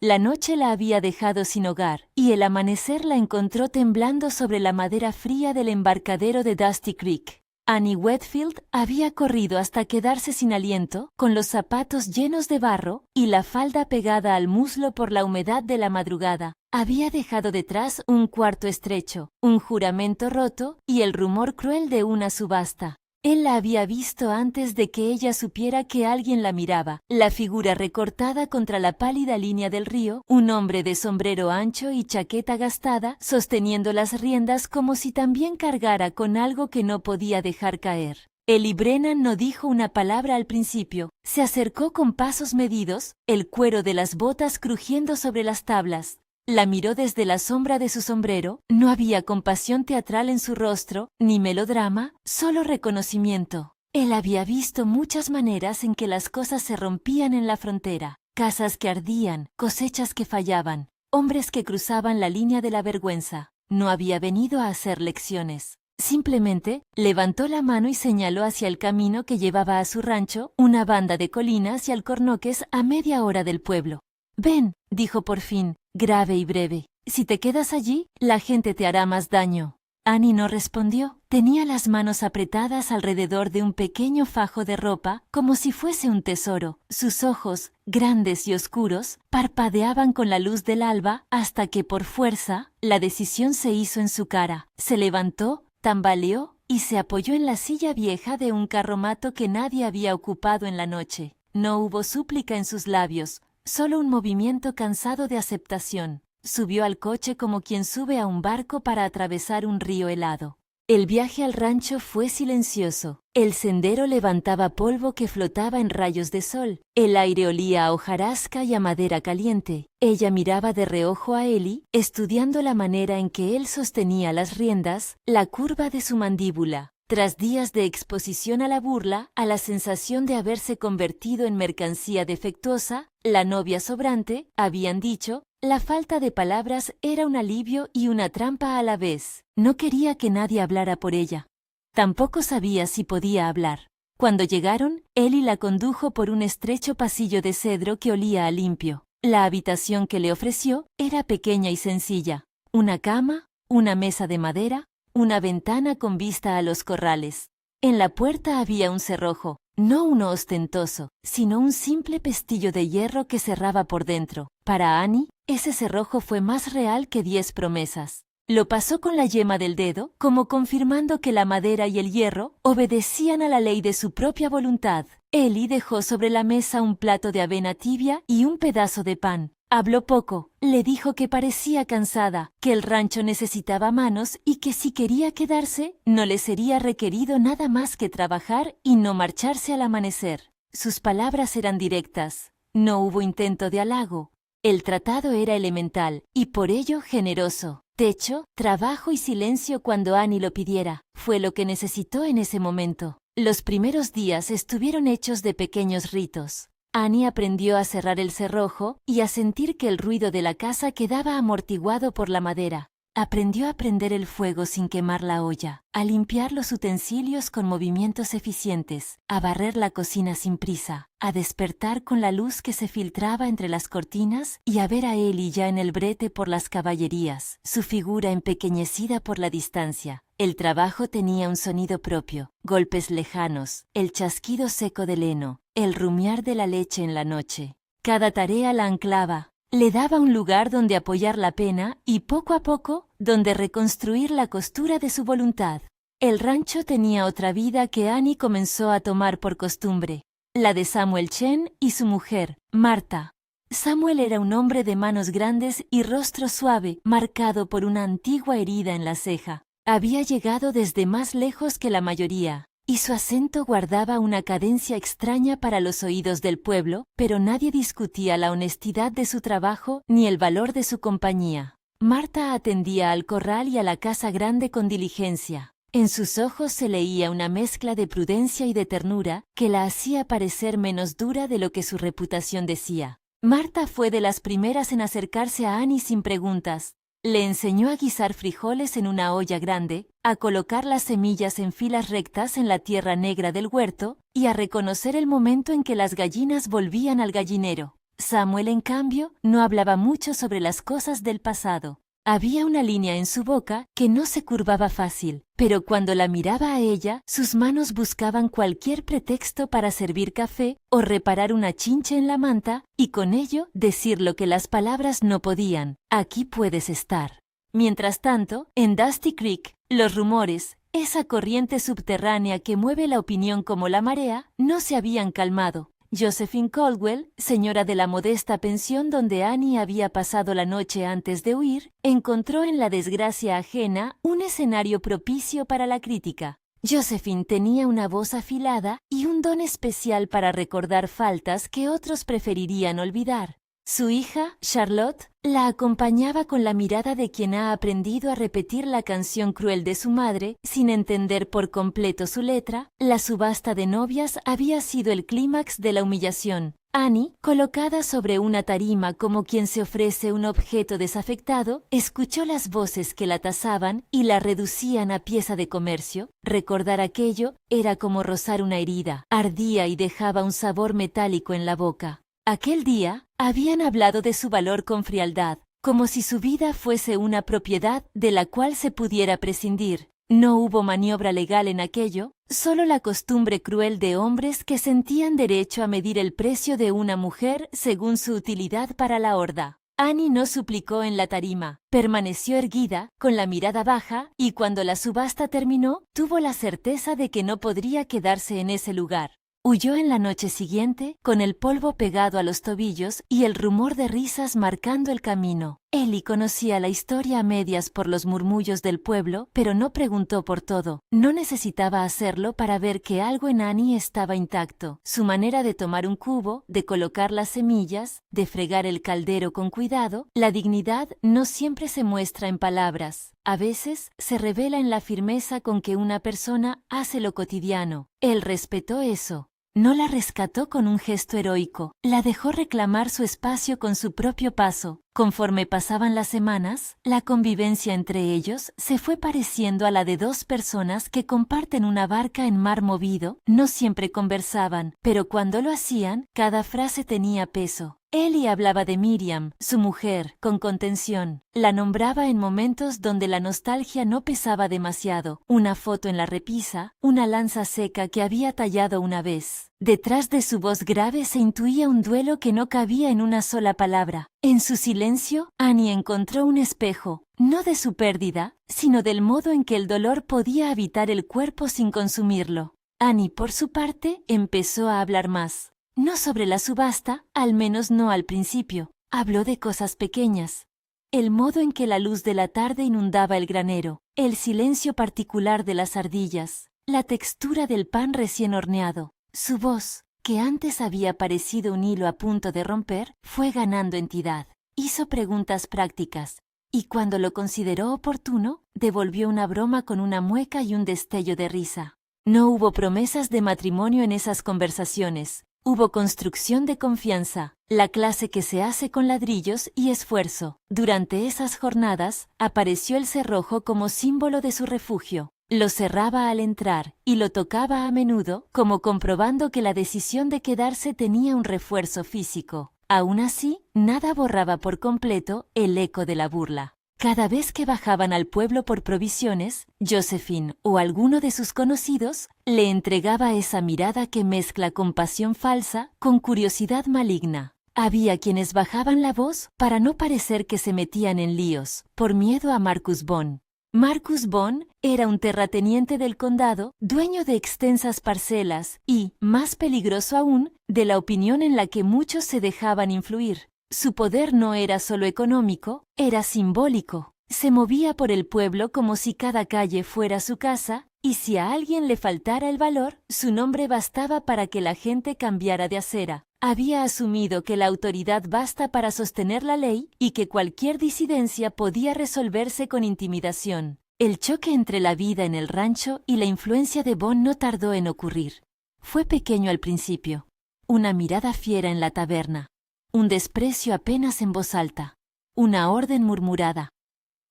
La noche la había dejado sin hogar, y el amanecer la encontró temblando sobre la madera fría del embarcadero de Dusty Creek. Annie Whitfield había corrido hasta quedarse sin aliento, con los zapatos llenos de barro y la falda pegada al muslo por la humedad de la madrugada. Había dejado detrás un cuarto estrecho, un juramento roto y el rumor cruel de una subasta. Él la había visto antes de que ella supiera que alguien la miraba, la figura recortada contra la pálida línea del río, un hombre de sombrero ancho y chaqueta gastada, sosteniendo las riendas como si también cargara con algo que no podía dejar caer. Ellie Brennan no dijo una palabra al principio. Se acercó con pasos medidos, el cuero de las botas crujiendo sobre las tablas. La miró desde la sombra de su sombrero, no había compasión teatral en su rostro, ni melodrama, solo reconocimiento. Él había visto muchas maneras en que las cosas se rompían en la frontera, casas que ardían, cosechas que fallaban, hombres que cruzaban la línea de la vergüenza. No había venido a hacer lecciones. Simplemente, levantó la mano y señaló hacia el camino que llevaba a su rancho, una banda de colinas y alcornoques a media hora del pueblo. «Ven», dijo por fin, grave y breve. «Si te quedas allí, la gente te hará más daño». Annie no respondió. Tenía las manos apretadas alrededor de un pequeño fajo de ropa, como si fuese un tesoro. Sus ojos, grandes y oscuros, parpadeaban con la luz del alba hasta que, por fuerza, la decisión se hizo en su cara. Se levantó, tambaleó y se apoyó en la silla vieja de un carromato que nadie había ocupado en la noche. No hubo súplica en sus labios, solo un movimiento cansado de aceptación. Subió al coche como quien sube a un barco para atravesar un río helado. El viaje al rancho fue silencioso. El sendero levantaba polvo que flotaba en rayos de sol. El aire olía a hojarasca y a madera caliente. Ella miraba de reojo a Ellie, estudiando la manera en que él sostenía las riendas, la curva de su mandíbula. Tras días de exposición a la burla, a la sensación de haberse convertido en mercancía defectuosa, la novia sobrante, habían dicho, la falta de palabras era un alivio y una trampa a la vez. No quería que nadie hablara por ella. Tampoco sabía si podía hablar. Cuando llegaron, Ellie la condujo por un estrecho pasillo de cedro que olía a limpio. La habitación que le ofreció era pequeña y sencilla. Una cama, una mesa de madera, una ventana con vista a los corrales. En la puerta había un cerrojo, no uno ostentoso, sino un simple pestillo de hierro que cerraba por dentro. Para Annie, ese cerrojo fue más real que 10 promesas. Lo pasó con la yema del dedo, como confirmando que la madera y el hierro obedecían a la ley de su propia voluntad. Ellie dejó sobre la mesa un plato de avena tibia y un pedazo de pan. Habló poco, le dijo que parecía cansada, que el rancho necesitaba manos y que si quería quedarse, no le sería requerido nada más que trabajar y no marcharse al amanecer. Sus palabras eran directas, no hubo intento de halago. El tratado era elemental y por ello generoso. Techo, trabajo y silencio cuando Annie lo pidiera, fue lo que necesitó en ese momento. Los primeros días estuvieron hechos de pequeños ritos. Annie aprendió a cerrar el cerrojo y a sentir que el ruido de la casa quedaba amortiguado por la madera. Aprendió a prender el fuego sin quemar la olla, a limpiar los utensilios con movimientos eficientes, a barrer la cocina sin prisa, a despertar con la luz que se filtraba entre las cortinas y a ver a Ellie ya en el brete por las caballerías, su figura empequeñecida por la distancia. El trabajo tenía un sonido propio, golpes lejanos, el chasquido seco del heno, el rumiar de la leche en la noche. Cada tarea la anclaba. Le daba un lugar donde apoyar la pena y poco a poco donde reconstruir la costura de su voluntad. El rancho tenía otra vida que Annie comenzó a tomar por costumbre, la de Samuel Chen y su mujer, Marta. Samuel era un hombre de manos grandes y rostro suave, marcado por una antigua herida en la ceja. Había llegado desde más lejos que la mayoría, y su acento guardaba una cadencia extraña para los oídos del pueblo, pero nadie discutía la honestidad de su trabajo ni el valor de su compañía. Marta atendía al corral y a la casa grande con diligencia. En sus ojos se leía una mezcla de prudencia y de ternura que la hacía parecer menos dura de lo que su reputación decía. Marta fue de las primeras en acercarse a Annie sin preguntas. Le enseñó a guisar frijoles en una olla grande, a colocar las semillas en filas rectas en la tierra negra del huerto y a reconocer el momento en que las gallinas volvían al gallinero. Samuel, en cambio, no hablaba mucho sobre las cosas del pasado. Había una línea en su boca que no se curvaba fácil, pero cuando la miraba a ella, sus manos buscaban cualquier pretexto para servir café o reparar una chinche en la manta y con ello decir lo que las palabras no podían: aquí puedes estar. Mientras tanto, en Dusty Creek, los rumores, esa corriente subterránea que mueve la opinión como la marea, no se habían calmado. Josephine Caldwell, señora de la modesta pensión donde Annie había pasado la noche antes de huir, encontró en la desgracia ajena un escenario propicio para la crítica. Josephine tenía una voz afilada y un don especial para recordar faltas que otros preferirían olvidar. Su hija, Charlotte, la acompañaba con la mirada de quien ha aprendido a repetir la canción cruel de su madre, sin entender por completo su letra. La subasta de novias había sido el clímax de la humillación. Annie, colocada sobre una tarima como quien se ofrece un objeto desafectado, escuchó las voces que la tasaban y la reducían a pieza de comercio. Recordar aquello era como rozar una herida, ardía y dejaba un sabor metálico en la boca. Aquel día, habían hablado de su valor con frialdad, como si su vida fuese una propiedad de la cual se pudiera prescindir. No hubo maniobra legal en aquello, solo la costumbre cruel de hombres que sentían derecho a medir el precio de una mujer según su utilidad para la horda. Annie no suplicó en la tarima, permaneció erguida, con la mirada baja, y cuando la subasta terminó, tuvo la certeza de que no podría quedarse en ese lugar. Huyó en la noche siguiente, con el polvo pegado a los tobillos y el rumor de risas marcando el camino. Ellie conocía la historia a medias por los murmullos del pueblo, pero no preguntó por todo. No necesitaba hacerlo para ver que algo en Annie estaba intacto. Su manera de tomar un cubo, de colocar las semillas, de fregar el caldero con cuidado. La dignidad no siempre se muestra en palabras. A veces se revela en la firmeza con que una persona hace lo cotidiano. Él respetó eso. No la rescató con un gesto heroico, la dejó reclamar su espacio con su propio paso. Conforme pasaban las semanas, la convivencia entre ellos se fue pareciendo a la de dos personas que comparten una barca en mar movido. No siempre conversaban, pero cuando lo hacían, cada frase tenía peso. Ellie hablaba de Miriam, su mujer, con contención. La nombraba en momentos donde la nostalgia no pesaba demasiado. Una foto en la repisa, una lanza seca que había tallado una vez. Detrás de su voz grave se intuía un duelo que no cabía en una sola palabra. En su silencio, Annie encontró un espejo, no de su pérdida, sino del modo en que el dolor podía habitar el cuerpo sin consumirlo. Annie, por su parte, empezó a hablar más. No sobre la subasta, al menos no al principio. Habló de cosas pequeñas. El modo en que la luz de la tarde inundaba el granero, el silencio particular de las ardillas, la textura del pan recién horneado. Su voz, que antes había parecido un hilo a punto de romper, fue ganando entidad. Hizo preguntas prácticas, y cuando lo consideró oportuno, devolvió una broma con una mueca y un destello de risa. No hubo promesas de matrimonio en esas conversaciones. Hubo construcción de confianza, la clase que se hace con ladrillos y esfuerzo. Durante esas jornadas, apareció el cerrojo como símbolo de su refugio. Lo cerraba al entrar y lo tocaba a menudo, como comprobando que la decisión de quedarse tenía un refuerzo físico. Aún así, nada borraba por completo el eco de la burla. Cada vez que bajaban al pueblo por provisiones, Josephine o alguno de sus conocidos le entregaba esa mirada que mezcla compasión falsa con curiosidad maligna. Había quienes bajaban la voz para no parecer que se metían en líos, por miedo a Marcus Bond. Marcus Bond era un terrateniente del condado, dueño de extensas parcelas y, más peligroso aún, de la opinión en la que muchos se dejaban influir. Su poder no era solo económico, era simbólico. Se movía por el pueblo como si cada calle fuera su casa, y si a alguien le faltara el valor, su nombre bastaba para que la gente cambiara de acera. Había asumido que la autoridad basta para sostener la ley y que cualquier disidencia podía resolverse con intimidación. El choque entre la vida en el rancho y la influencia de Bond no tardó en ocurrir. Fue pequeño al principio. Una mirada fiera en la taberna. Un desprecio apenas en voz alta. Una orden murmurada.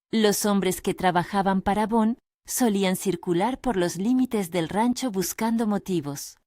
Los hombres que trabajaban para Bond solían circular por los límites del rancho buscando motivos.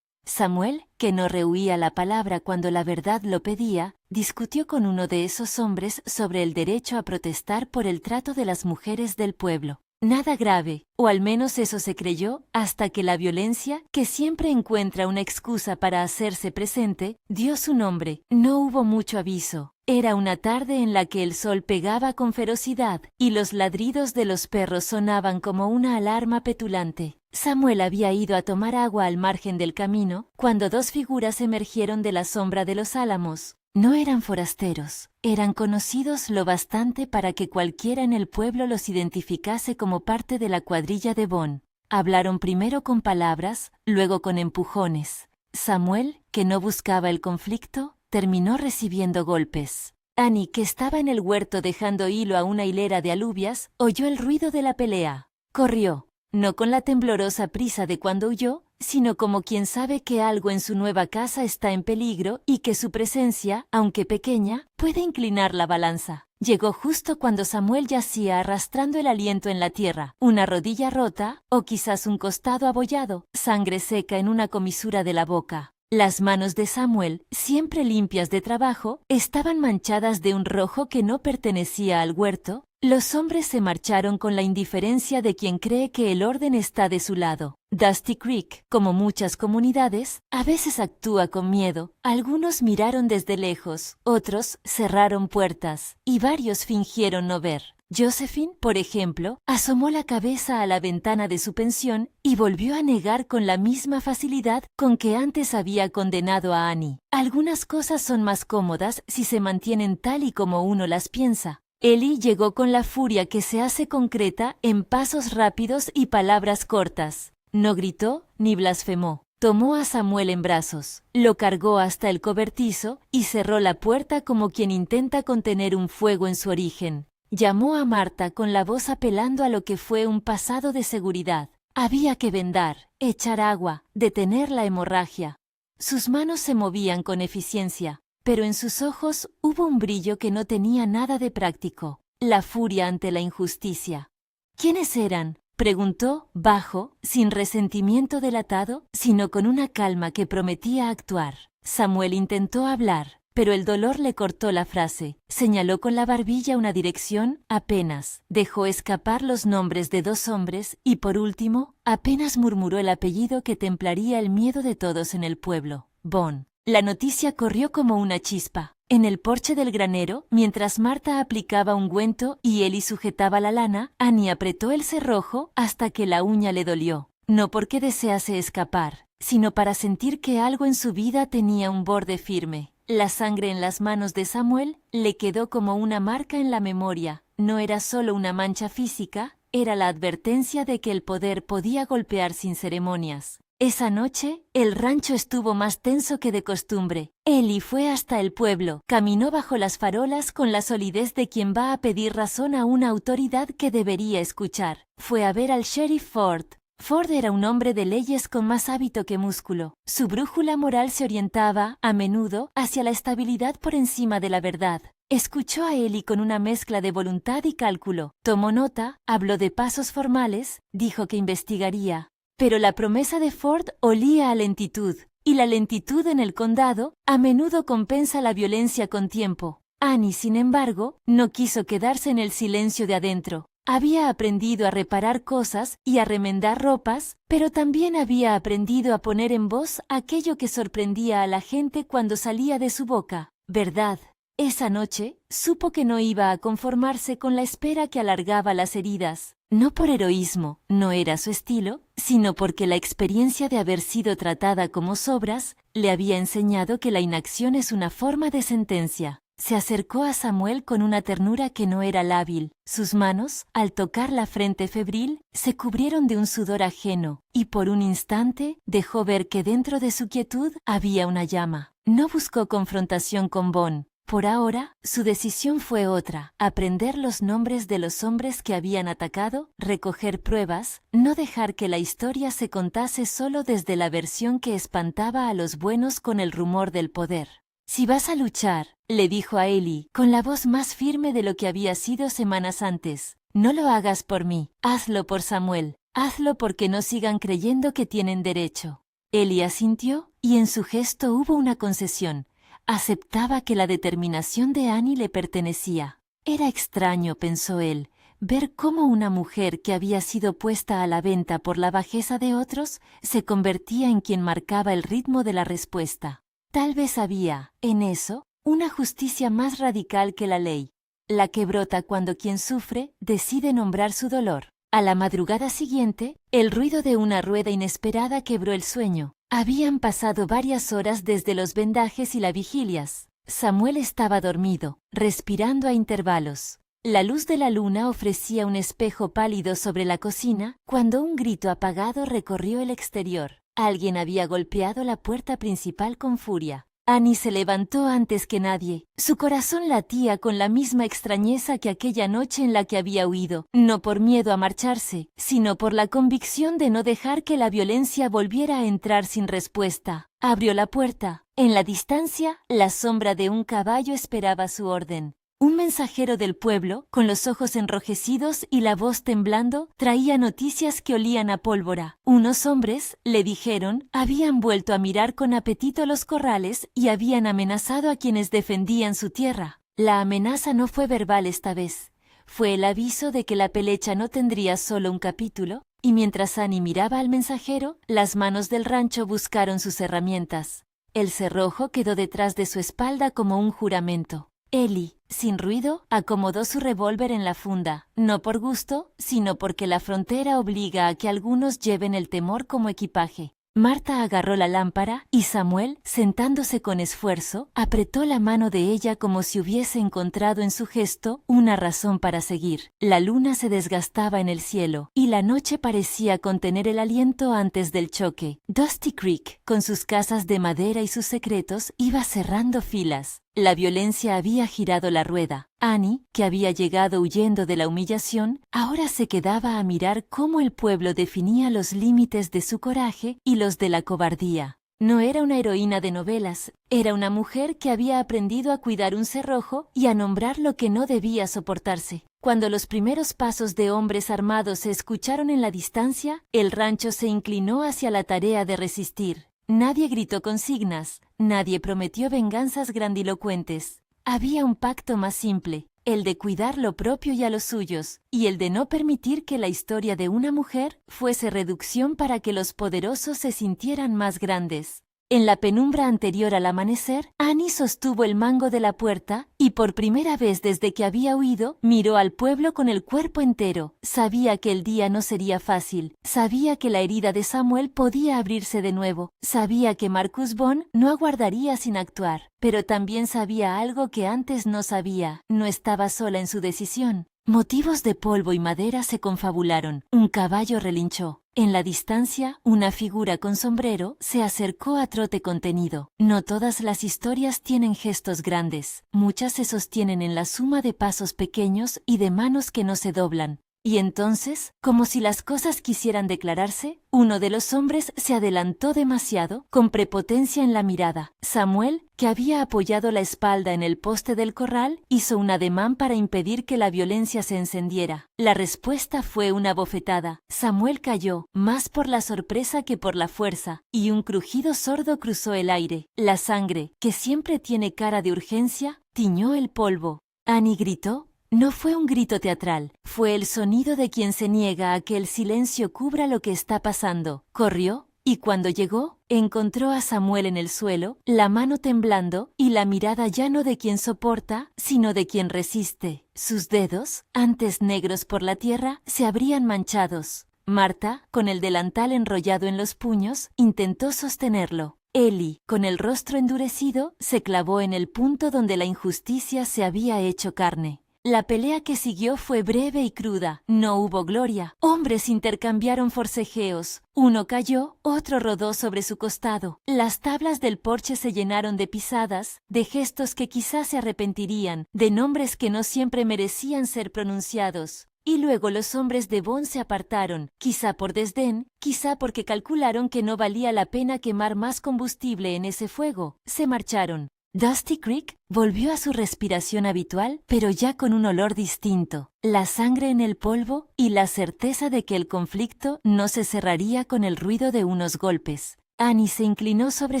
Samuel, que no rehuía la palabra cuando la verdad lo pedía, discutió con uno de esos hombres sobre el derecho a protestar por el trato de las mujeres del pueblo. Nada grave, o al menos eso se creyó, hasta que la violencia, que siempre encuentra una excusa para hacerse presente, dio su nombre. No hubo mucho aviso. Era una tarde en la que el sol pegaba con ferocidad, y los ladridos de los perros sonaban como una alarma petulante. Samuel había ido a tomar agua al margen del camino, cuando dos figuras emergieron de la sombra de los álamos. No eran forasteros, eran conocidos lo bastante para que cualquiera en el pueblo los identificase como parte de la cuadrilla de Bon. Hablaron primero con palabras, luego con empujones. Samuel, que no buscaba el conflicto, terminó recibiendo golpes. Annie, que estaba en el huerto dejando hilo a una hilera de alubias, oyó el ruido de la pelea. Corrió, no con la temblorosa prisa de cuando huyó, sino como quien sabe que algo en su nueva casa está en peligro y que su presencia, aunque pequeña, puede inclinar la balanza. Llegó justo cuando Samuel yacía arrastrando el aliento en la tierra, una rodilla rota, o quizás un costado abollado, sangre seca en una comisura de la boca. Las manos de Samuel, siempre limpias de trabajo, estaban manchadas de un rojo que no pertenecía al huerto. Los hombres se marcharon con la indiferencia de quien cree que el orden está de su lado. Dusty Creek, como muchas comunidades, a veces actúa con miedo. Algunos miraron desde lejos, otros cerraron puertas, y varios fingieron no ver. Josephine, por ejemplo, asomó la cabeza a la ventana de su pensión y volvió a negar con la misma facilidad con que antes había condenado a Annie. Algunas cosas son más cómodas si se mantienen tal y como uno las piensa. Eli llegó con la furia que se hace concreta en pasos rápidos y palabras cortas. No gritó ni blasfemó. Tomó a Samuel en brazos, lo cargó hasta el cobertizo y cerró la puerta como quien intenta contener un fuego en su origen. Llamó a Marta con la voz apelando a lo que fue un pasado de seguridad. Había que vendar, echar agua, detener la hemorragia. Sus manos se movían con eficiencia, pero en sus ojos hubo un brillo que no tenía nada de práctico, la furia ante la injusticia. ¿Quiénes eran?, preguntó, bajo, sin resentimiento delatado, sino con una calma que prometía actuar. Samuel intentó hablar, pero el dolor le cortó la frase. Señaló con la barbilla una dirección, apenas. Dejó escapar los nombres de dos hombres y, por último, apenas murmuró el apellido que templaría el miedo de todos en el pueblo: Bon. La noticia corrió como una chispa. En el porche del granero, mientras Marta aplicaba ungüento y Eli sujetaba la lana, Annie apretó el cerrojo hasta que la uña le dolió. No porque desease escapar, sino para sentir que algo en su vida tenía un borde firme. La sangre en las manos de Samuel le quedó como una marca en la memoria. No era solo una mancha física, era la advertencia de que el poder podía golpear sin ceremonias. Esa noche, el rancho estuvo más tenso que de costumbre. Eli fue hasta el pueblo, caminó bajo las farolas con la solidez de quien va a pedir razón a una autoridad que debería escuchar. Fue a ver al sheriff Ford. Ford era un hombre de leyes con más hábito que músculo. Su brújula moral se orientaba, a menudo, hacia la estabilidad por encima de la verdad. Escuchó a Eli con una mezcla de voluntad y cálculo. Tomó nota, habló de pasos formales, dijo que investigaría. Pero la promesa de Ford olía a lentitud, y la lentitud en el condado a menudo compensa la violencia con tiempo. Annie, sin embargo, no quiso quedarse en el silencio de adentro. Había aprendido a reparar cosas y a remendar ropas, pero también había aprendido a poner en voz aquello que sorprendía a la gente cuando salía de su boca: verdad. Esa noche, supo que no iba a conformarse con la espera que alargaba las heridas. No por heroísmo, no era su estilo, sino porque la experiencia de haber sido tratada como sobras le había enseñado que la inacción es una forma de sentencia. Se acercó a Samuel con una ternura que no era lábil. Sus manos, al tocar la frente febril, se cubrieron de un sudor ajeno, y por un instante dejó ver que dentro de su quietud había una llama. No buscó confrontación con Bon. Por ahora, su decisión fue otra: aprender los nombres de los hombres que habían atacado, recoger pruebas, no dejar que la historia se contase solo desde la versión que espantaba a los buenos con el rumor del poder. «Si vas a luchar», le dijo a Eli, con la voz más firme de lo que había sido semanas antes, «no lo hagas por mí, hazlo por Samuel, hazlo porque no sigan creyendo que tienen derecho». Eli asintió, y en su gesto hubo una concesión. Aceptaba que la determinación de Annie le pertenecía. Era extraño, pensó él, ver cómo una mujer que había sido puesta a la venta por la bajeza de otros se convertía en quien marcaba el ritmo de la respuesta. Tal vez había, en eso, una justicia más radical que la ley, la que brota cuando quien sufre decide nombrar su dolor. A la madrugada siguiente, el ruido de una rueda inesperada quebró el sueño. Habían pasado varias horas desde los vendajes y las vigilias. Samuel estaba dormido, respirando a intervalos. La luz de la luna ofrecía un espejo pálido sobre la cocina cuando un grito apagado recorrió el exterior. Alguien había golpeado la puerta principal con furia. Annie se levantó antes que nadie. Su corazón latía con la misma extrañeza que aquella noche en la que había huido, no por miedo a marcharse, sino por la convicción de no dejar que la violencia volviera a entrar sin respuesta. Abrió la puerta. En la distancia, la sombra de un caballo esperaba su orden. Un mensajero del pueblo, con los ojos enrojecidos y la voz temblando, traía noticias que olían a pólvora. Unos hombres, le dijeron, habían vuelto a mirar con apetito los corrales y habían amenazado a quienes defendían su tierra. La amenaza no fue verbal esta vez. Fue el aviso de que la pelecha no tendría solo un capítulo, y mientras Annie miraba al mensajero, las manos del rancho buscaron sus herramientas. El cerrojo quedó detrás de su espalda como un juramento. Ellie, sin ruido, acomodó su revólver en la funda, no por gusto, sino porque la frontera obliga a que algunos lleven el temor como equipaje. Marta agarró la lámpara y Samuel, sentándose con esfuerzo, apretó la mano de ella como si hubiese encontrado en su gesto una razón para seguir. La luna se desgastaba en el cielo y la noche parecía contener el aliento antes del choque. Dusty Creek, con sus casas de madera y sus secretos, iba cerrando filas. La violencia había girado la rueda. Annie, que había llegado huyendo de la humillación, ahora se quedaba a mirar cómo el pueblo definía los límites de su coraje y los de la cobardía. No era una heroína de novelas, era una mujer que había aprendido a cuidar un cerrojo y a nombrar lo que no debía soportarse. Cuando los primeros pasos de hombres armados se escucharon en la distancia, el rancho se inclinó hacia la tarea de resistir. Nadie gritó consignas, nadie prometió venganzas grandilocuentes. Había un pacto más simple, el de cuidar lo propio y a los suyos, y el de no permitir que la historia de una mujer fuese reducción para que los poderosos se sintieran más grandes. En la penumbra anterior al amanecer, Annie sostuvo el mango de la puerta y por primera vez desde que había huido, miró al pueblo con el cuerpo entero. Sabía que el día no sería fácil. Sabía que la herida de Samuel podía abrirse de nuevo. Sabía que Marcus Bond no aguardaría sin actuar. Pero también sabía algo que antes no sabía. No estaba sola en su decisión. Motivos de polvo y madera se confabularon. Un caballo relinchó. En la distancia, una figura con sombrero se acercó a trote contenido. No todas las historias tienen gestos grandes. Muchas se sostienen en la suma de pasos pequeños y de manos que no se doblan. Y entonces, como si las cosas quisieran declararse, uno de los hombres se adelantó demasiado, con prepotencia en la mirada. Samuel, que había apoyado la espalda en el poste del corral, hizo un ademán para impedir que la violencia se encendiera. La respuesta fue una bofetada. Samuel cayó, más por la sorpresa que por la fuerza, y un crujido sordo cruzó el aire. La sangre, que siempre tiene cara de urgencia, tiñó el polvo. Annie gritó. No fue un grito teatral, fue el sonido de quien se niega a que el silencio cubra lo que está pasando. Corrió, y cuando llegó, encontró a Samuel en el suelo, la mano temblando y la mirada ya no de quien soporta, sino de quien resiste. Sus dedos, antes negros por la tierra, se abrían manchados. Marta, con el delantal enrollado en los puños, intentó sostenerlo. Ellie, con el rostro endurecido, se clavó en el punto donde la injusticia se había hecho carne. La pelea que siguió fue breve y cruda. No hubo gloria. Hombres intercambiaron forcejeos. Uno cayó, otro rodó sobre su costado. Las tablas del porche se llenaron de pisadas, de gestos que quizás se arrepentirían, de nombres que no siempre merecían ser pronunciados. Y luego los hombres de Bond se apartaron, quizá por desdén, quizá porque calcularon que no valía la pena quemar más combustible en ese fuego. Se marcharon. Dusty Creek volvió a su respiración habitual, pero ya con un olor distinto, la sangre en el polvo y la certeza de que el conflicto no se cerraría con el ruido de unos golpes. Annie se inclinó sobre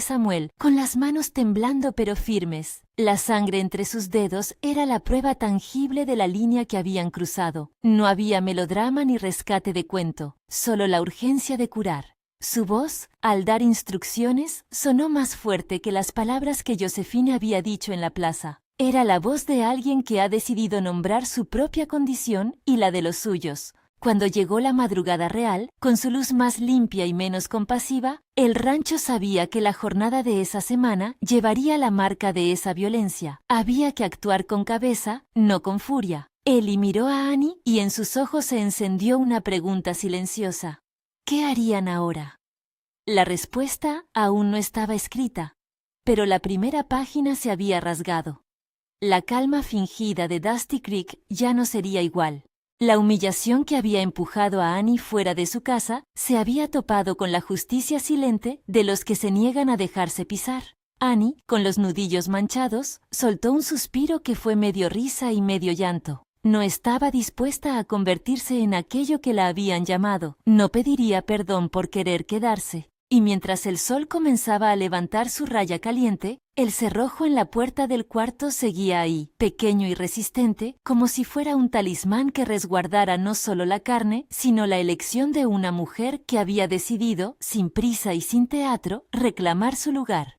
Samuel, con las manos temblando pero firmes. La sangre entre sus dedos era la prueba tangible de la línea que habían cruzado. No había melodrama ni rescate de cuento, solo la urgencia de curar. Su voz, al dar instrucciones, sonó más fuerte que las palabras que Josephine había dicho en la plaza. Era la voz de alguien que ha decidido nombrar su propia condición y la de los suyos. Cuando llegó la madrugada real, con su luz más limpia y menos compasiva, el rancho sabía que la jornada de esa semana llevaría la marca de esa violencia. Había que actuar con cabeza, no con furia. Ellie miró a Annie y en sus ojos se encendió una pregunta silenciosa. ¿Qué harían ahora? La respuesta aún no estaba escrita, pero la primera página se había rasgado. La calma fingida de Dusty Creek ya no sería igual. La humillación que había empujado a Annie fuera de su casa se había topado con la justicia silente de los que se niegan a dejarse pisar. Annie, con los nudillos manchados, soltó un suspiro que fue medio risa y medio llanto. No estaba dispuesta a convertirse en aquello que la habían llamado. No pediría perdón por querer quedarse. Y mientras el sol comenzaba a levantar su raya caliente, el cerrojo en la puerta del cuarto seguía ahí, pequeño y resistente, como si fuera un talismán que resguardara no solo la carne, sino la elección de una mujer que había decidido, sin prisa y sin teatro, reclamar su lugar.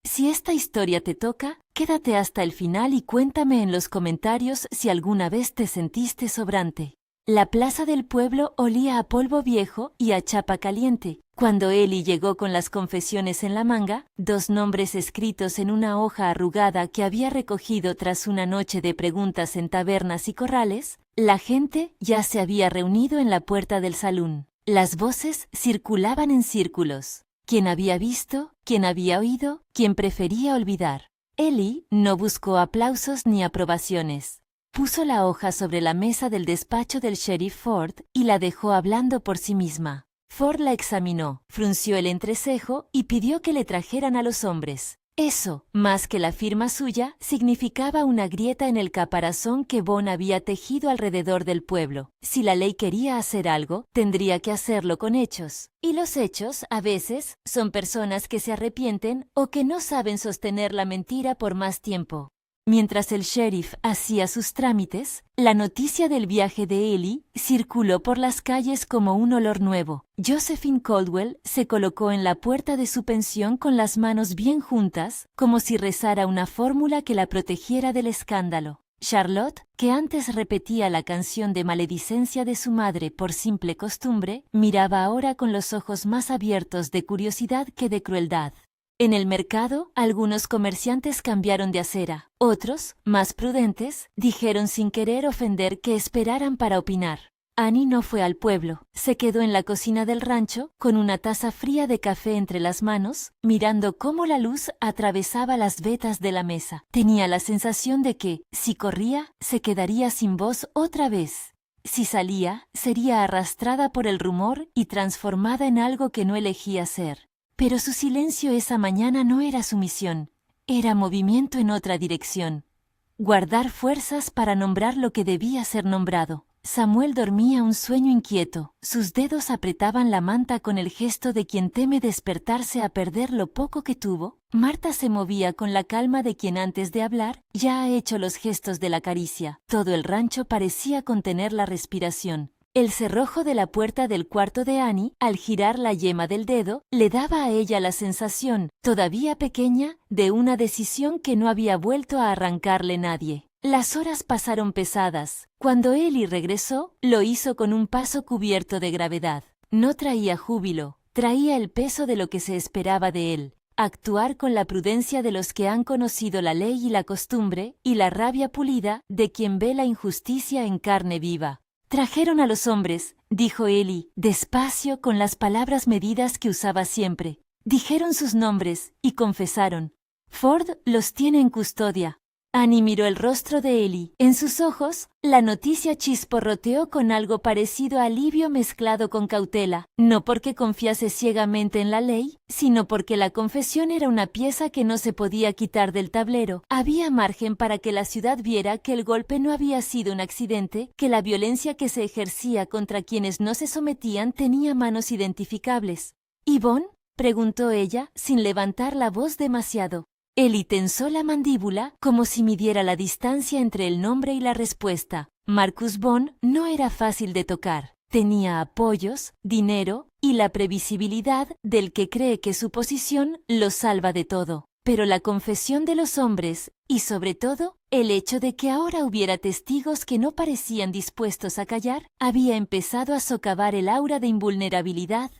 Si esta historia te toca, quédate hasta el final y cuéntame en los comentarios si alguna vez te sentiste sobrante. La plaza del pueblo olía a polvo viejo y a chapa caliente. Cuando Ellie llegó con las confesiones en la manga, 2 nombres escritos en una hoja arrugada que había recogido tras una noche de preguntas en tabernas y corrales, la gente ya se había reunido en la puerta del salón. Las voces circulaban en círculos. ¿Quién había visto? ¿Quién había oído? ¿Quién prefería olvidar? Ellie no buscó aplausos ni aprobaciones. Puso la hoja sobre la mesa del despacho del sheriff Ford y la dejó hablando por sí misma. Ford la examinó, frunció el entrecejo y pidió que le trajeran a los hombres. Eso, más que la firma suya, significaba una grieta en el caparazón que Bond había tejido alrededor del pueblo. Si la ley quería hacer algo, tendría que hacerlo con hechos. Y los hechos, a veces, son personas que se arrepienten o que no saben sostener la mentira por más tiempo. Mientras el sheriff hacía sus trámites, la noticia del viaje de Ellie circuló por las calles como un olor nuevo. Josephine Caldwell se colocó en la puerta de su pensión con las manos bien juntas, como si rezara una fórmula que la protegiera del escándalo. Charlotte, que antes repetía la canción de maledicencia de su madre por simple costumbre, miraba ahora con los ojos más abiertos de curiosidad que de crueldad. En el mercado, algunos comerciantes cambiaron de acera. Otros, más prudentes, dijeron sin querer ofender que esperaran para opinar. Annie no fue al pueblo. Se quedó en la cocina del rancho, con una taza fría de café entre las manos, mirando cómo la luz atravesaba las vetas de la mesa. Tenía la sensación de que, si corría, se quedaría sin voz otra vez. Si salía, sería arrastrada por el rumor y transformada en algo que no elegía ser. Pero su silencio esa mañana no era sumisión, era movimiento en otra dirección. Guardar fuerzas para nombrar lo que debía ser nombrado. Samuel dormía un sueño inquieto. Sus dedos apretaban la manta con el gesto de quien teme despertarse a perder lo poco que tuvo. Marta se movía con la calma de quien antes de hablar ya ha hecho los gestos de la caricia. Todo el rancho parecía contener la respiración. El cerrojo de la puerta del cuarto de Annie, al girar la yema del dedo, le daba a ella la sensación, todavía pequeña, de una decisión que no había vuelto a arrancarle nadie. Las horas pasaron pesadas. Cuando Ellie regresó, lo hizo con un paso cubierto de gravedad. No traía júbilo, traía el peso de lo que se esperaba de él. Actuar con la prudencia de los que han conocido la ley y la costumbre, y la rabia pulida de quien ve la injusticia en carne viva. Trajeron a los hombres, dijo Ellie, despacio, con las palabras medidas que usaba siempre. Dijeron sus nombres y confesaron. Ford los tiene en custodia. Annie miró el rostro de Ellie. En sus ojos, la noticia chisporroteó con algo parecido a alivio mezclado con cautela, no porque confiase ciegamente en la ley, sino porque la confesión era una pieza que no se podía quitar del tablero. Había margen para que la ciudad viera que el golpe no había sido un accidente, que la violencia que se ejercía contra quienes no se sometían tenía manos identificables. ¿Yvonne? preguntó ella, sin levantar la voz demasiado. Eli tensó la mandíbula como si midiera la distancia entre el nombre y la respuesta. Marcus Bond no era fácil de tocar. Tenía apoyos, dinero y la previsibilidad del que cree que su posición lo salva de todo. Pero la confesión de los hombres, y sobre todo, el hecho de que ahora hubiera testigos que no parecían dispuestos a callar, había empezado a socavar el aura de invulnerabilidad.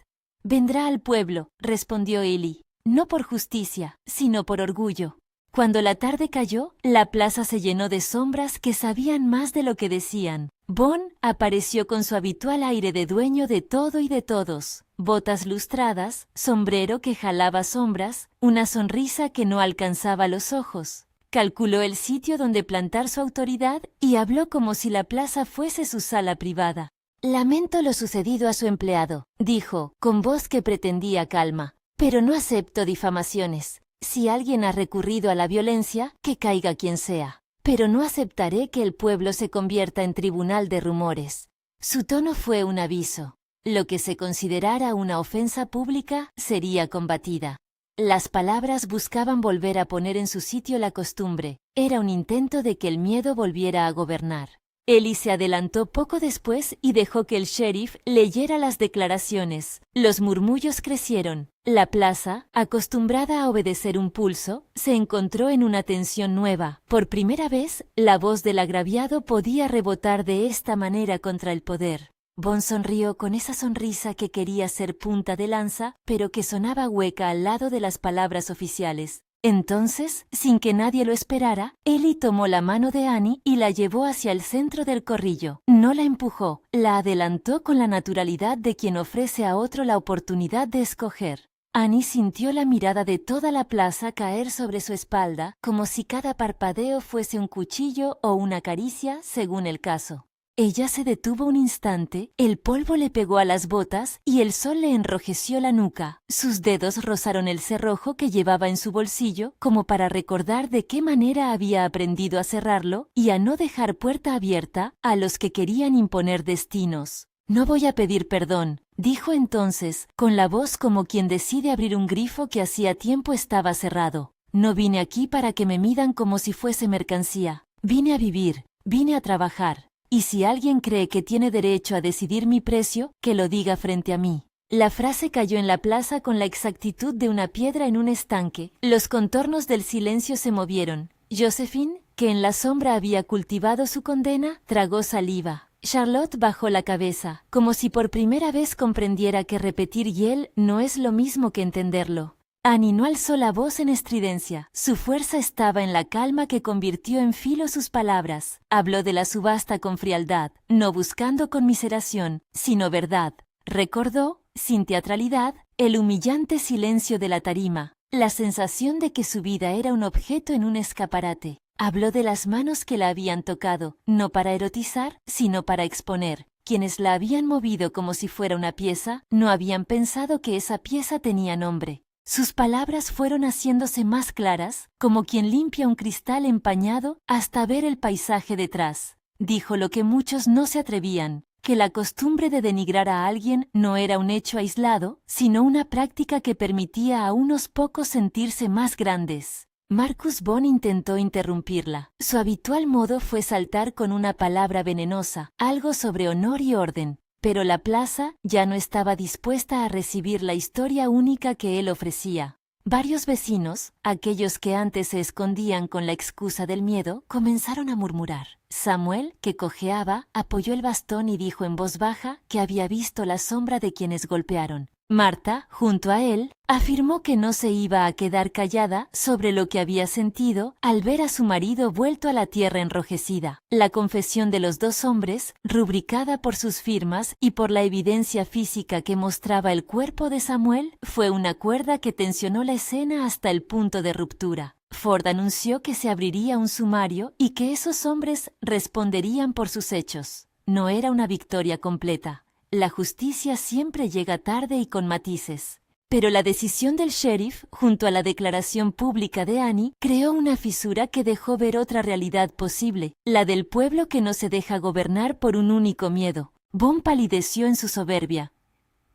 «Vendrá al pueblo», respondió Eli, no por justicia, sino por orgullo. Cuando la tarde cayó, la plaza se llenó de sombras que sabían más de lo que decían. Bond apareció con su habitual aire de dueño de todo y de todos. Botas lustradas, sombrero que jalaba sombras, una sonrisa que no alcanzaba los ojos. Calculó el sitio donde plantar su autoridad y habló como si la plaza fuese su sala privada. «Lamento lo sucedido a su empleado», dijo, con voz que pretendía calma. «Pero no acepto difamaciones. Si alguien ha recurrido a la violencia, que caiga quien sea. Pero no aceptaré que el pueblo se convierta en tribunal de rumores». Su tono fue un aviso. Lo que se considerara una ofensa pública sería combatida. Las palabras buscaban volver a poner en su sitio la costumbre. Era un intento de que el miedo volviera a gobernar. Eli se adelantó poco después y dejó que el sheriff leyera las declaraciones. Los murmullos crecieron. La plaza, acostumbrada a obedecer un pulso, se encontró en una tensión nueva. Por primera vez, la voz del agraviado podía rebotar de esta manera contra el poder. Bond sonrió con esa sonrisa que quería ser punta de lanza, pero que sonaba hueca al lado de las palabras oficiales. Entonces, sin que nadie lo esperara, Eli tomó la mano de Annie y la llevó hacia el centro del corrillo. No la empujó, la adelantó con la naturalidad de quien ofrece a otro la oportunidad de escoger. Annie sintió la mirada de toda la plaza caer sobre su espalda, como si cada parpadeo fuese un cuchillo o una caricia, según el caso. Ella se detuvo un instante, el polvo le pegó a las botas y el sol le enrojeció la nuca. Sus dedos rozaron el cerrojo que llevaba en su bolsillo como para recordar de qué manera había aprendido a cerrarlo y a no dejar puerta abierta a los que querían imponer destinos. «No voy a pedir perdón», dijo entonces, con la voz como quien decide abrir un grifo que hacía tiempo estaba cerrado. «No vine aquí para que me midan como si fuese mercancía. Vine a vivir, vine a trabajar. Y si alguien cree que tiene derecho a decidir mi precio, que lo diga frente a mí». La frase cayó en la plaza con la exactitud de una piedra en un estanque. Los contornos del silencio se movieron. Josephine, que en la sombra había cultivado su condena, tragó saliva. Charlotte bajó la cabeza, como si por primera vez comprendiera que repetir «Yel» no es lo mismo que entenderlo. Annie no alzó la voz en estridencia. Su fuerza estaba en la calma que convirtió en filo sus palabras. Habló de la subasta con frialdad, no buscando conmiseración, sino verdad. Recordó, sin teatralidad, el humillante silencio de la tarima, la sensación de que su vida era un objeto en un escaparate. Habló de las manos que la habían tocado, no para erotizar, sino para exponer. Quienes la habían movido como si fuera una pieza, no habían pensado que esa pieza tenía nombre. Sus palabras fueron haciéndose más claras, como quien limpia un cristal empañado hasta ver el paisaje detrás. Dijo lo que muchos no se atrevían, que la costumbre de denigrar a alguien no era un hecho aislado, sino una práctica que permitía a unos pocos sentirse más grandes. Marcus Bond intentó interrumpirla. Su habitual modo fue saltar con una palabra venenosa, algo sobre honor y orden. Pero la plaza ya no estaba dispuesta a recibir la historia única que él ofrecía. Varios vecinos, aquellos que antes se escondían con la excusa del miedo, comenzaron a murmurar. Samuel, que cojeaba, apoyó el bastón y dijo en voz baja que había visto la sombra de quienes golpearon. Marta, junto a él, afirmó que no se iba a quedar callada sobre lo que había sentido al ver a su marido vuelto a la tierra enrojecida. La confesión de los dos hombres, rubricada por sus firmas y por la evidencia física que mostraba el cuerpo de Samuel, fue una cuerda que tensionó la escena hasta el punto de ruptura. Ford anunció que se abriría un sumario y que esos hombres responderían por sus hechos. No era una victoria completa. La justicia siempre llega tarde y con matices. Pero la decisión del sheriff, junto a la declaración pública de Annie, creó una fisura que dejó ver otra realidad posible, la del pueblo que no se deja gobernar por un único miedo. Bond palideció en su soberbia.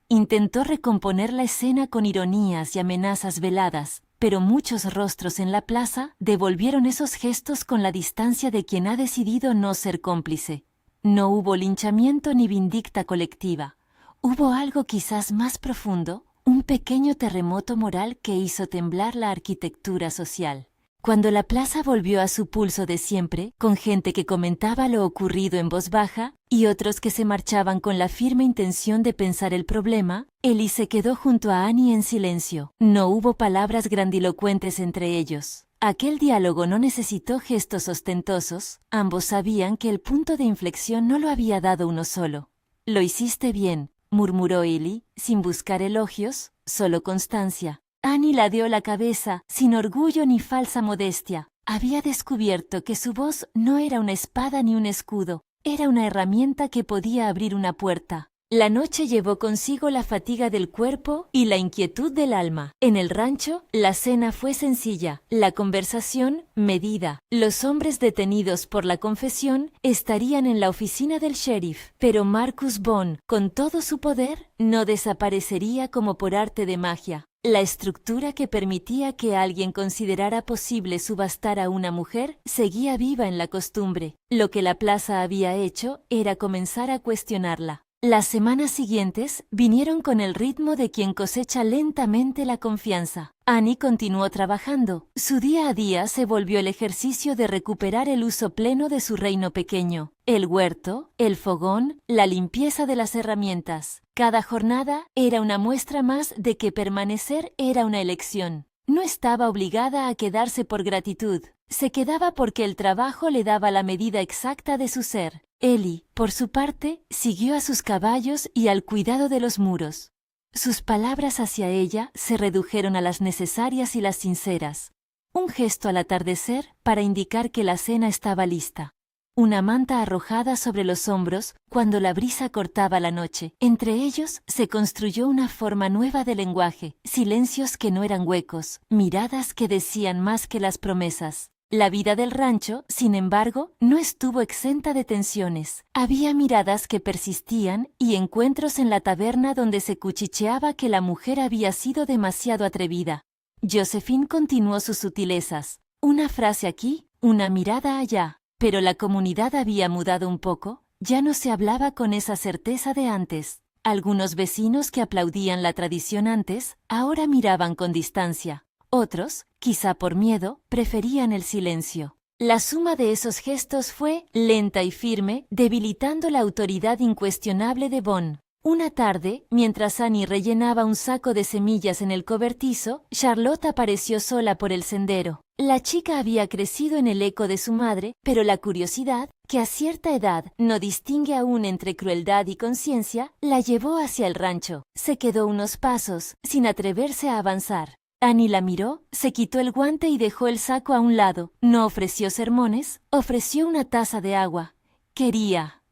Intentó recomponer la escena con ironías y amenazas veladas, pero muchos rostros en la plaza devolvieron esos gestos con la distancia de quien ha decidido no ser cómplice. No hubo linchamiento ni vindicta colectiva. Hubo algo quizás más profundo, un pequeño terremoto moral que hizo temblar la arquitectura social. Cuando la plaza volvió a su pulso de siempre, con gente que comentaba lo ocurrido en voz baja y otros que se marchaban con la firme intención de pensar el problema, Ellie se quedó junto a Annie en silencio. No hubo palabras grandilocuentes entre ellos. Aquel diálogo no necesitó gestos ostentosos, ambos sabían que el punto de inflexión no lo había dado uno solo. «Lo hiciste bien», murmuró Ellie, sin buscar elogios, solo constancia. Annie ladeó la cabeza, sin orgullo ni falsa modestia. Había descubierto que su voz no era una espada ni un escudo, era una herramienta que podía abrir una puerta. La noche llevó consigo la fatiga del cuerpo y la inquietud del alma. En el rancho, la cena fue sencilla, la conversación medida. Los hombres detenidos por la confesión estarían en la oficina del sheriff, pero Marcus Bond, con todo su poder, no desaparecería como por arte de magia. La estructura que permitía que alguien considerara posible subastar a una mujer seguía viva en la costumbre. Lo que la plaza había hecho era comenzar a cuestionarla. Las semanas siguientes vinieron con el ritmo de quien cosecha lentamente la confianza. Annie continuó trabajando. Su día a día se volvió el ejercicio de recuperar el uso pleno de su reino pequeño. El huerto, el fogón, la limpieza de las herramientas. Cada jornada era una muestra más de que permanecer era una elección. No estaba obligada a quedarse por gratitud. Se quedaba porque el trabajo le daba la medida exacta de su ser. Ellie, por su parte, siguió a sus caballos y al cuidado de los muros. Sus palabras hacia ella se redujeron a las necesarias y las sinceras. Un gesto al atardecer para indicar que la cena estaba lista. Una manta arrojada sobre los hombros cuando la brisa cortaba la noche. Entre ellos se construyó una forma nueva de lenguaje, silencios que no eran huecos, miradas que decían más que las promesas. La vida del rancho, sin embargo, no estuvo exenta de tensiones. Había miradas que persistían y encuentros en la taberna donde se cuchicheaba que la mujer había sido demasiado atrevida. Josephine continuó sus sutilezas. Una frase aquí, una mirada allá. Pero la comunidad había mudado un poco, ya no se hablaba con esa certeza de antes. Algunos vecinos que aplaudían la tradición antes, ahora miraban con distancia. Otros, quizá por miedo, preferían el silencio. La suma de esos gestos fue lenta y firme, debilitando la autoridad incuestionable de Bond. Una tarde, mientras Annie rellenaba un saco de semillas en el cobertizo, Charlotte apareció sola por el sendero. La chica había crecido en el eco de su madre, pero la curiosidad, que a cierta edad no distingue aún entre crueldad y conciencia, la llevó hacia el rancho. Se quedó unos pasos, sin atreverse a avanzar. Annie la miró, se quitó el guante y dejó el saco a un lado. No ofreció sermones, ofreció una taza de agua. Quería,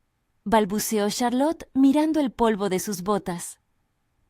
balbuceó Charlotte mirando el polvo de sus botas.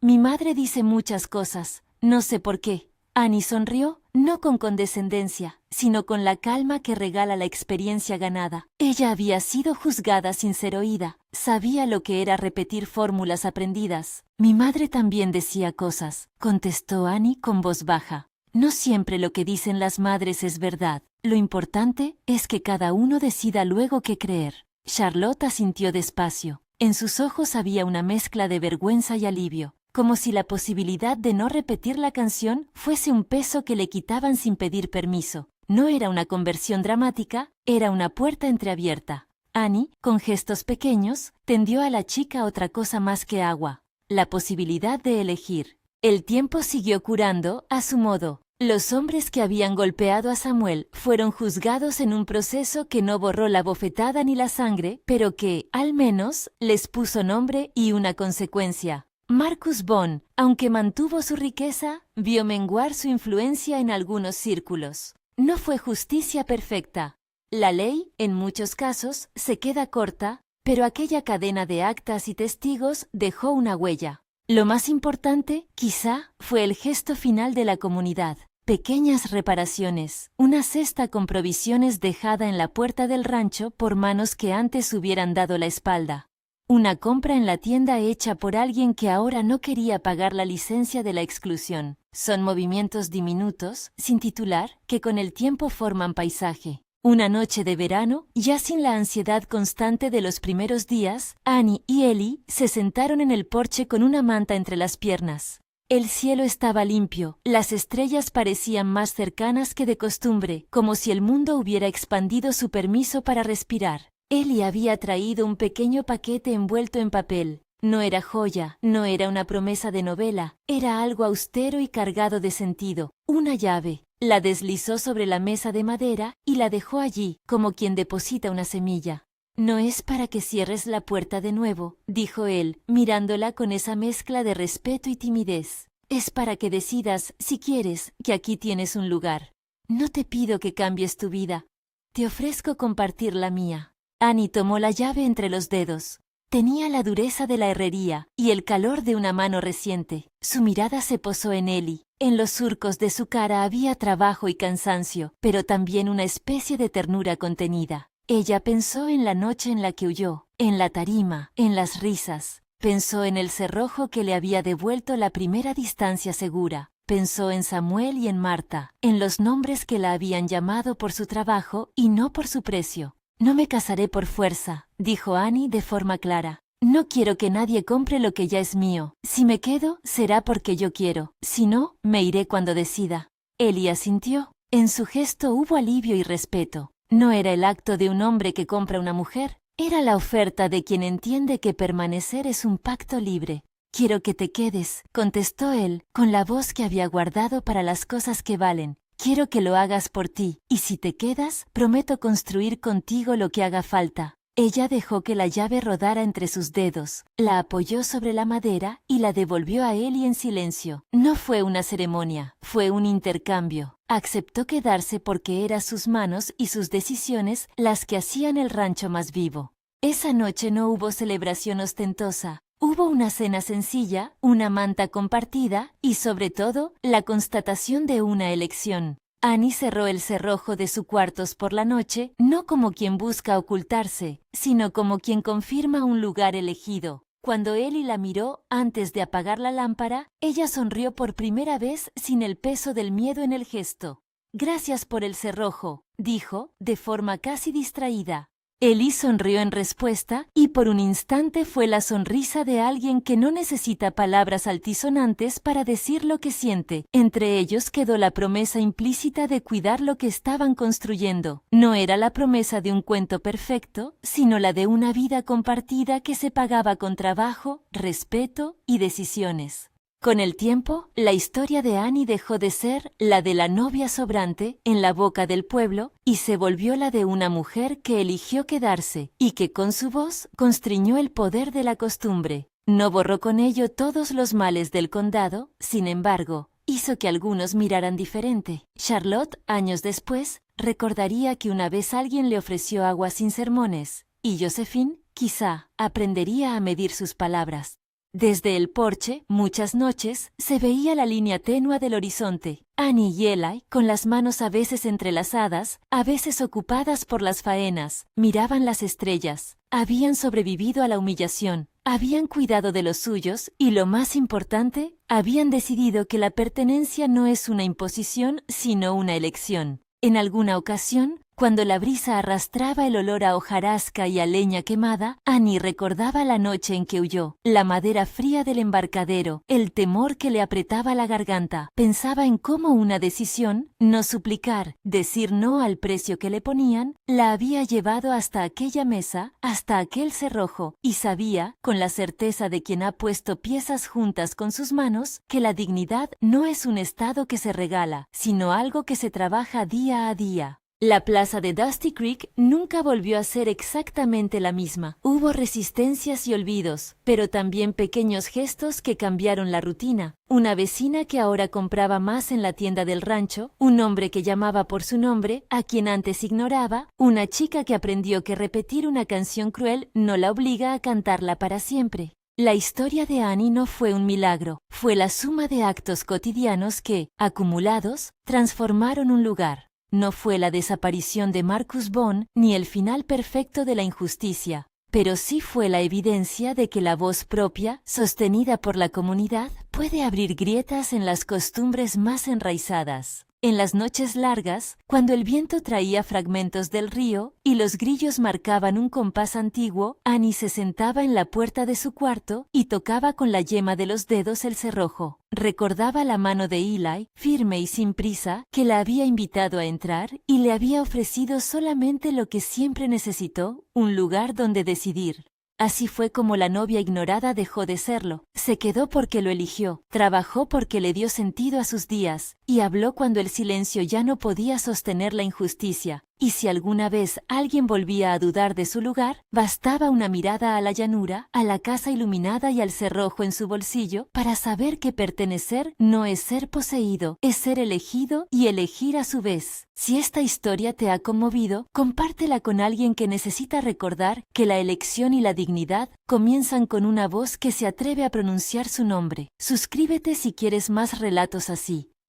Mi madre dice muchas cosas, no sé por qué. Annie sonrió, no con condescendencia, sino con la calma que regala la experiencia ganada. Ella había sido juzgada sin ser oída, sabía lo que era repetir fórmulas aprendidas. Mi madre también decía cosas, contestó Annie con voz baja. No siempre lo que dicen las madres es verdad. Lo importante es que cada uno decida luego qué creer. Charlotte asintió despacio. En sus ojos había una mezcla de vergüenza y alivio, como si la posibilidad de no repetir la canción fuese un peso que le quitaban sin pedir permiso. No era una conversión dramática, era una puerta entreabierta. Annie, con gestos pequeños, tendió a la chica otra cosa más que agua, la posibilidad de elegir. El tiempo siguió curando, a su modo. Los hombres que habían golpeado a Samuel fueron juzgados en un proceso que no borró la bofetada ni la sangre, pero que, al menos, les puso nombre y una consecuencia. Marcus Bond, aunque mantuvo su riqueza, vio menguar su influencia en algunos círculos. No fue justicia perfecta. La ley, en muchos casos, se queda corta, pero aquella cadena de actas y testigos dejó una huella. Lo más importante, quizá, fue el gesto final de la comunidad. Pequeñas reparaciones, una cesta con provisiones dejada en la puerta del rancho por manos que antes hubieran dado la espalda. Una compra en la tienda hecha por alguien que ahora no quería pagar la licencia de la exclusión. Son movimientos diminutos, sin titular, que con el tiempo forman paisaje. Una noche de verano, ya sin la ansiedad constante de los primeros días, Annie y Ellie se sentaron en el porche con una manta entre las piernas. El cielo estaba limpio, las estrellas parecían más cercanas que de costumbre, como si el mundo hubiera expandido su permiso para respirar. Ellie había traído un pequeño paquete envuelto en papel. No era joya, no era una promesa de novela, era algo austero y cargado de sentido, una llave. La deslizó sobre la mesa de madera y la dejó allí, como quien deposita una semilla. «No es para que cierres la puerta de nuevo», dijo él, mirándola con esa mezcla de respeto y timidez. «Es para que decidas, si quieres, que aquí tienes un lugar. No te pido que cambies tu vida. Te ofrezco compartir la mía». Annie tomó la llave entre los dedos. Tenía la dureza de la herrería y el calor de una mano reciente. Su mirada se posó en Ellie. En los surcos de su cara había trabajo y cansancio, pero también una especie de ternura contenida. Ella pensó en la noche en la que huyó, en la tarima, en las risas. Pensó en el cerrojo que le había devuelto la primera distancia segura. Pensó en Samuel y en Marta, en los nombres que la habían llamado por su trabajo y no por su precio. «No me casaré por fuerza», dijo Annie de forma clara. «No quiero que nadie compre lo que ya es mío. Si me quedo, será porque yo quiero. Si no, me iré cuando decida». Ellie asintió. En su gesto hubo alivio y respeto. No era el acto de un hombre que compra una mujer. Era la oferta de quien entiende que permanecer es un pacto libre. «Quiero que te quedes», contestó él, con la voz que había guardado para las cosas que valen. «Quiero que lo hagas por ti, y si te quedas, prometo construir contigo lo que haga falta». Ella dejó que la llave rodara entre sus dedos, la apoyó sobre la madera y la devolvió a Ellie en silencio. No fue una ceremonia, fue un intercambio. Aceptó quedarse porque eran sus manos y sus decisiones las que hacían el rancho más vivo. Esa noche no hubo celebración ostentosa. Hubo una cena sencilla, una manta compartida y, sobre todo, la constatación de una elección. Annie cerró el cerrojo de sus cuartos por la noche, no como quien busca ocultarse, sino como quien confirma un lugar elegido. Cuando Ellie la miró antes de apagar la lámpara, ella sonrió por primera vez sin el peso del miedo en el gesto. «Gracias por el cerrojo», dijo, de forma casi distraída. Ellie sonrió en respuesta y por un instante fue la sonrisa de alguien que no necesita palabras altisonantes para decir lo que siente. Entre ellos quedó la promesa implícita de cuidar lo que estaban construyendo. No era la promesa de un cuento perfecto, sino la de una vida compartida que se pagaba con trabajo, respeto y decisiones. Con el tiempo, la historia de Annie dejó de ser la de la novia sobrante en la boca del pueblo y se volvió la de una mujer que eligió quedarse y que con su voz constriñó el poder de la costumbre. No borró con ello todos los males del condado, sin embargo, hizo que algunos miraran diferente. Charlotte, años después, recordaría que una vez alguien le ofreció agua sin sermones, y Josephine, quizá, aprendería a medir sus palabras. Desde el porche, muchas noches, se veía la línea tenue del horizonte. Annie y Eli, con las manos a veces entrelazadas, a veces ocupadas por las faenas, miraban las estrellas. Habían sobrevivido a la humillación, habían cuidado de los suyos y, lo más importante, habían decidido que la pertenencia no es una imposición, sino una elección. En alguna ocasión, cuando la brisa arrastraba el olor a hojarasca y a leña quemada, Annie recordaba la noche en que huyó, la madera fría del embarcadero, el temor que le apretaba la garganta. Pensaba en cómo una decisión, no suplicar, decir no al precio que le ponían, la había llevado hasta aquella mesa, hasta aquel cerrojo, y sabía, con la certeza de quien ha puesto piezas juntas con sus manos, que la dignidad no es un estado que se regala, sino algo que se trabaja día a día. La plaza de Dusty Creek nunca volvió a ser exactamente la misma. Hubo resistencias y olvidos, pero también pequeños gestos que cambiaron la rutina. Una vecina que ahora compraba más en la tienda del rancho, un hombre que llamaba por su nombre, a quien antes ignoraba, una chica que aprendió que repetir una canción cruel no la obliga a cantarla para siempre. La historia de Annie no fue un milagro, fue la suma de actos cotidianos que, acumulados, transformaron un lugar. No fue la desaparición de Marcus Bond ni el final perfecto de la injusticia, pero sí fue la evidencia de que la voz propia, sostenida por la comunidad, puede abrir grietas en las costumbres más enraizadas. En las noches largas, cuando el viento traía fragmentos del río y los grillos marcaban un compás antiguo, Annie se sentaba en la puerta de su cuarto y tocaba con la yema de los dedos el cerrojo. Recordaba la mano de Eli, firme y sin prisa, que la había invitado a entrar y le había ofrecido solamente lo que siempre necesitó, un lugar donde decidir. Así fue como la novia ignorada dejó de serlo. Se quedó porque lo eligió, trabajó porque le dio sentido a sus días, y habló cuando el silencio ya no podía sostener la injusticia. Y si alguna vez alguien volvía a dudar de su lugar, bastaba una mirada a la llanura, a la casa iluminada y al cerrojo en su bolsillo, para saber que pertenecer no es ser poseído, es ser elegido y elegir a su vez. Si esta historia te ha conmovido, compártela con alguien que necesita recordar que la elección y la dignidad comienzan con una voz que se atreve a pronunciar su nombre. Suscríbete si quieres más relatos así.